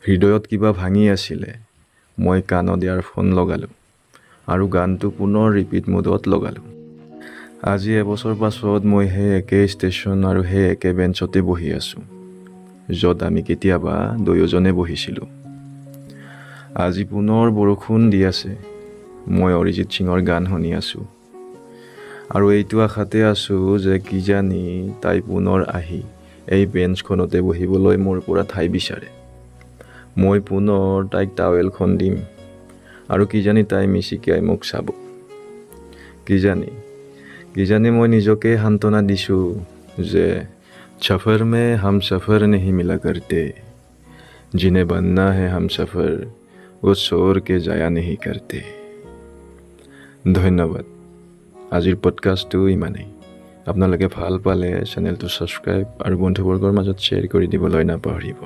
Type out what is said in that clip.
হৃদয়ত কিবা ভাঙি আছিলে। মই কাণত ইয়াৰফোন লগালোঁ আৰু গানটো পুনৰ ৰিপিট মোডত লগালোঁ। আজি এবছৰ পাছত মই সেই একে ষ্টেচন আৰু সেই একে বেঞ্চতে বহি আছোঁ, য'ত আমি কেতিয়াবা দুয়োজনে বহিছিলোঁ। আজি পুনৰ বৰষুণ দি আছে। মই অৰিজিত সিঙৰ গান শুনি আছোঁ আৰু এইটো আশাতে আছোঁ যে কিজানি তাই পুনৰ আহি এই বেঞ্চখনতে বহিবলৈ মোৰ পৰা ঠাই বিচাৰে। মই পুনৰ তাইক টাৱেলখন দিম আৰু কিজানি তাই মিচিকিয়াই মোক চাব। কিজানি মই নিজকে সান্তনা দিছোঁ যে সফৰ মে হম সফৰ নেহি মিলা কৰতে, জিনে বননা হে হম সফৰ वो छोड़ के जाया नहीं करते। ধন্যবাদ। আজিৰ পডকাষ্টটো ইমানেই। আপোনালোকে ভাল পালে চেনেলটো ছাবস্ক্ৰাইব আৰু বন্ধুবৰ্গৰ মাজত শ্বেয়াৰ কৰি দিবলৈ নাপাহৰিব।